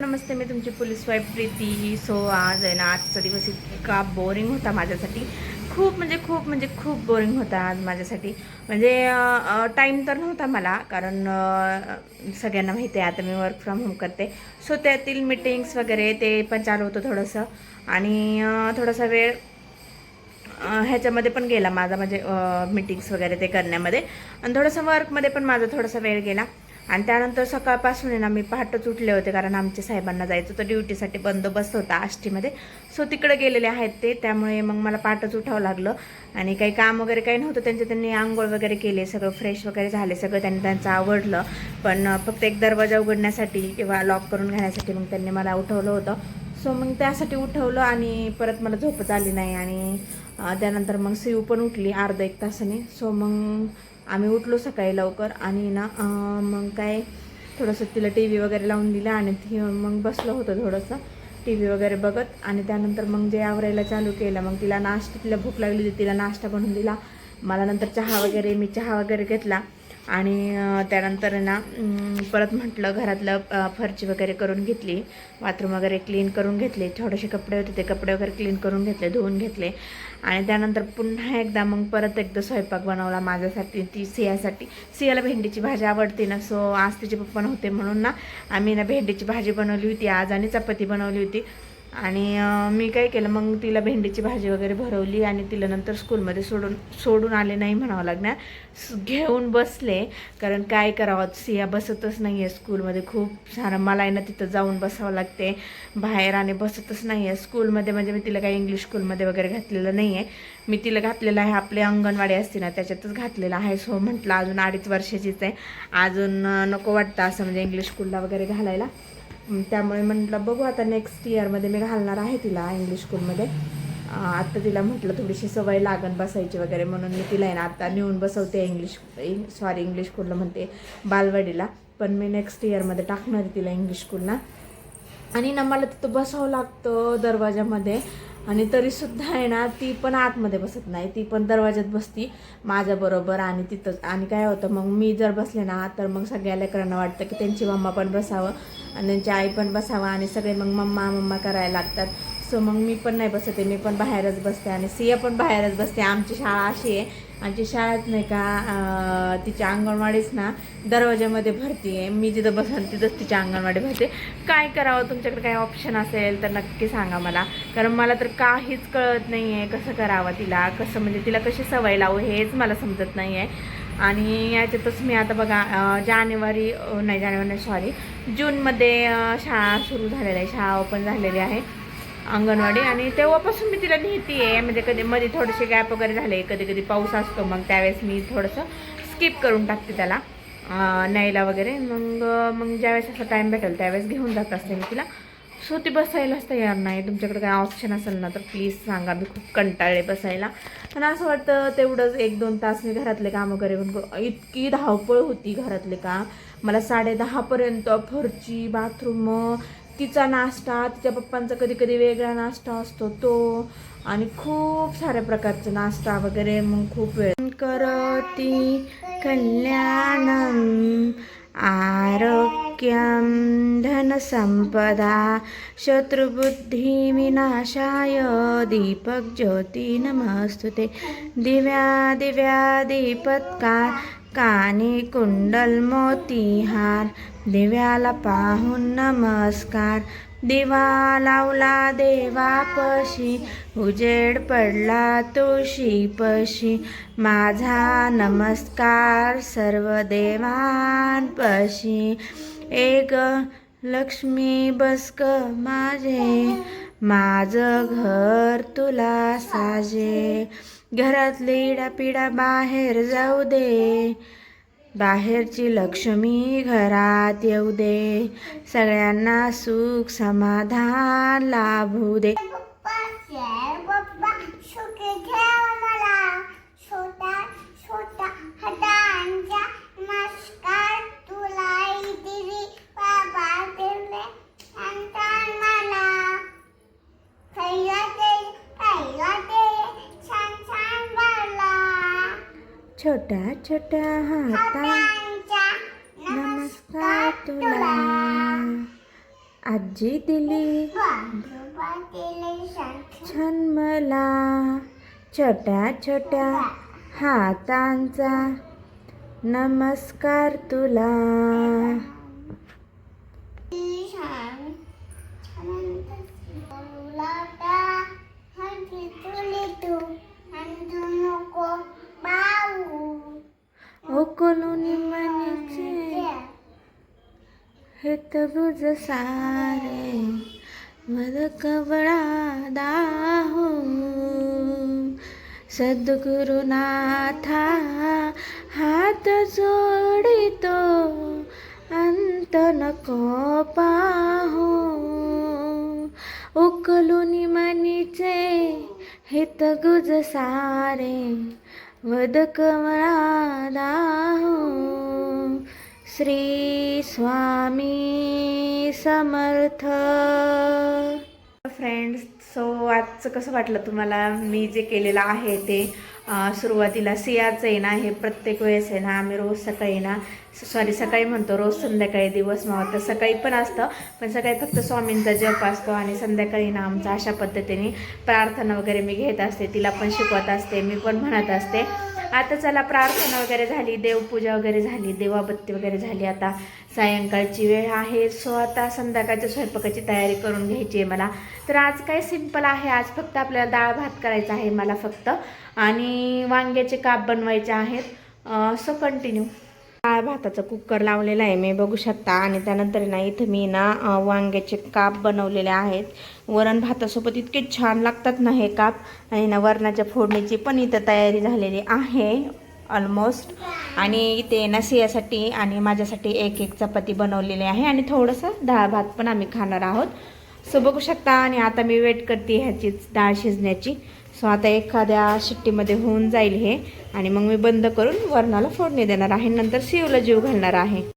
नमस्ते, मी तुमची police wife Preeti. आज आहे ना, आजचा दिवस इतका बोरिंग होता माझ्यासाठी. खूप बोरिंग होता आज माझ्यासाठी. म्हणजे टाईम तर नव्हता मला, कारण सगळ्यांना माहिती आहे आता मी वर्क फ्रॉम होम करते. सो त्यातील मीटिंग्स वगैरे ते पण चालू होतं थोडंसं. आणि थोडासा वेळ ह्याच्यामध्ये पण गेला माझा, म्हणजे मीटिंग्स वगैरे ते करण्यामध्ये. आणि थोडंसं वर्कमध्ये पण माझा थोडासा वेळ गेला. आणि त्यानंतर सकाळपासून आहे ना, मी पहाटच उठले होते, कारण आमच्या साहेबांना जायचं होतं ड्युटीसाठी, बंदोबस्त होता आष्टीमध्ये. सो तिकडे गेलेले आहेत ते, त्यामुळे मग मला पहाटच उठावं लागलं. आणि काही काम वगैरे काही नव्हतं त्यांनी आंघोळ वगैरे केले, सगळं फ्रेश वगैरे झाले, सगळं त्यांचं आवडलं. पण फक्त एक दरवाजा उघडण्यासाठी किंवा लॉक करून घेण्यासाठी मग त्यांनी मला उठवलं होतं. सो मग त्यासाठी उठवलं आणि परत मला झोपच आली नाही. आणि त्यानंतर मग सीयू पण उठली अर्धा एक तासाने. सो मग आम्ही उठलो सकाळी लवकर. आणि ना मग काय थोडंसं तिला टी व्ही वगैरे लावून दिला आणि ती मग बसलं होतं थोडंसं टी व्ही वगैरे बघत. आणि त्यानंतर मग जे आवरायला चालू केलं, मग तिला भूक लागली होती, तिला नाश्ता बनवून दिला. मला नंतर मी चहा वगैरे घेतला. आणि त्यानंतर ना परत म्हटलं घरातलं फरची वगैरे करून घेतली, बाथरूम वगैरे क्लीन करून घेतले, थोडेसे कपडे होते ते कपडे वगैरे क्लीन करून घेतले, धुवून घेतले. आणि त्यानंतर पुन्हा एकदा मग परत एकदा स्वयंपाक बनवला माझ्यासाठी, सियाला भेंडीची भाजी आवडते ना. सो आज तिचे पप्पा नव्हते म्हणून ना आम्ही ना भेंडीची भाजी बनवली होती आज, आणि चपाती बनवली होती. आणि मी काय केलं, मग तिला भेंडीची भाजी वगैरे भरवली आणि तिला नंतर स्कूलमध्ये सोडून आले नाही म्हणावं लागणार, घेऊन बसले. कारण काय करावं, सिया बसतच नाही आहे स्कूलमध्ये. खूप सारं मला आहे ना तिथं जाऊन बसावं लागते बाहेर, आणि बसतच नाही आहे स्कूलमध्ये. म्हणजे मी तिला काही इंग्लिश स्कूलमध्ये वगैरे घातलेलं नाही आहे. मी तिला घातलेलं आहे आपली अंगणवाडी असते ना त्याच्यातच घातलेलं आहे. सो म्हटलं अजून 2.5 वर्षाचीच आहे, अजून नको वाटतं असं म्हणजे इंग्लिश स्कूलला वगैरे घालायला. त्यामुळे म्हटलं बघू आता नेक्स्ट इयरमध्ये मी घालणार आहे तिला इंग्लिश स्कूलमध्ये. आत्ता तिला म्हटलं थोडीशी सवय लागन बसायची वगैरे, म्हणून मी तिला आहे ना आता नेऊन बसवते इंग्लिश स्कूलला म्हणते, बालवाडीला. पण मी नेक्स्ट इयरमध्ये टाकणार आहे तिला इंग्लिश स्कूलला. आणि ना मला तिथं बसावं लागतं दरवाजामध्ये. आणि तरीसुद्धा आहे ना ती पण आतमध्ये बसत नाही, ती पण दरवाजात बसती माझ्याबरोबर. आणि तिथंच आणि काय होतं, मग मी जर बसले ना तर मग सगळ्या लेकरांना वाटतं की त्यांची मम्मा पण बसावं आणि त्यांची आई पण बसावं, आणि सगळे मग मम्मा मम्मा करायला लागतात. सो मग मी पण नाही बसते, मी पण बाहेरच बसते आणि सिया पण बाहेरच बसते. आमची शाळा अशी आहे, आमची शाळेत नाही का तिच्या अंगणवाडीच ना दरवाजामध्ये भरती आहे. मी जिथं बसेल तिथंच तिच्या अंगणवाडी भरते. काय करावं, तुमच्याकडे काही ऑप्शन असेल तर नक्की सांगा मला, कारण मला तर काहीच कळत नाही आहे कसं करावं तिला, कसं म्हणजे तिला कशी सवय लावू हेच मला समजत नाही आहे. आणि याच्यातच मी आता बघा जूनमध्ये शाळा सुरू झालेली आहे, शाळा ओपन झालेली आहे अंगणवाडी. आणि तेव्हापासून मी तिला नेते आहे, म्हणजे कधी मध्ये थोडेसे गॅप वगैरे झाले, कधी कधी पाऊस असतो मग त्यावेळेस मी थोडंसं स्किप करून टाकते त्याला न्यायला वगैरे. मग ज्यावेळेस असा टाईम भेटेल त्यावेळेस घेऊन जात असते मी तिला. सो ती बसायलाच तयार नाही. तुमच्याकडे काय ऑप्शन असेल ना तर प्लीज सांगा, मी खूप कंटाळले बसायला. आणि असं वाटतं तेवढंच 1-2 तास मी घरातले कामं करेन. इतकी धावपळ होती घरातले काम, मला 10:30पर्यंत फरची, बाथरूम, तिचा नाश्ता, तिच्या पप्पांचा कधी कधी वेगळा नाश्ता असतो तो, आणि खूप साऱ्या प्रकारचा नाश्ता वगैरे. मग खूप वेळ करती कल्याणम आरोग्यम धनसंपदा शत्रुबुद्धी विनाशाय दीपक ज्योती नमस्तुते. दिव्या दिव्या दीपत्कार कानी कुंडल मोतीहार, दिव्याला पाहून नमस्कार, दिवा लावला देवापशी, उजेड पडला तुळशीपशी, माझा नमस्कार सर्व देवांपशी. एक लक्ष्मी बसक माझं घर तुला साजे, घरातली इडापिडा बाहेर जाऊ दे, बाहेरची लक्ष्मी घरात येऊ दे, सगळ्यांना सुख समाधान लाभू दे. छोट्या छोट्या हाता नमस्कार तुला, आजी दिली छान मला छोट्या छोट्या हातांचा नमस्कार तुला. ओ कोलोनी मनीचे हे तगुज सारे मद कवळा दाहो सद्गुरुनाथा हात जोडितो अंत नको पाहो. उकलुनी मनीचे हित गुज सारे वद कमळा दाहो. श्री स्वामी समर्थ. फ्रेंड्स, सो आजचं कसं वाटलं तुम्हाला मी जे केलेलं आहे ते. सुरुवातीला सियाचं आहे ना, हे प्रत्येक वेळेस आहे ना आम्ही रोज सकाळी ना सकाळी म्हणतो, रोज संध्याकाळी दिवस मावळतं. सकाळी पण असतं, पण सकाळी फक्त स्वामींचा जप असतो आणि संध्याकाळी ना आमचा अशा पद्धतीने प्रार्थना वगैरे मी घेत असते. तिला पण शिकवत असते, मी पण म्हणत असते. आता चला प्रार्थना वगैरे झाली, देवपूजा वगैरे झाली, देवाबत्ती वगैरे झाली. आता सायंकाळची वेळ आहे. सो आता संध्याकाळच्या स्वयंपाकाची तयारी करून घ्यायची आहे मला. तर आज काय सिंपल आहे, आज फक्त आपल्याला डाळ भात करायचा आहे मला फक्त, आणि वांग्याचे काप बनवायचे आहेत. So continue. डाळ भाताचा कुकर लावलेला आहे मी, बघू शकता. आणि त्यानंतर ना इथं मी ना वांग्याचे काप बनवलेले आहेत. वरण भातासोबत इतके छान लागतात ना हे काप. आणि ना वरणाच्या फोडणीची पण इथं तयारी झालेली आहे ऑलमोस्ट. आणि इथे ना सियासाठी आणि माझ्यासाठी एक एक चपाती बनवलेली आहे आणि थोडंसं डाळ भात पण आम्ही खाणार आहोत. सो बघू शकता. आणि आता मी वेट करते ह्याचीच डाळ शिजण्याची. सो आता एखाद्या शिट्टीमध्ये होऊन जाईल हे, आणि मग मी बंद करून वरणाला फोडणी देणार आहे. नंतर सियूला जीव घालणार आहे.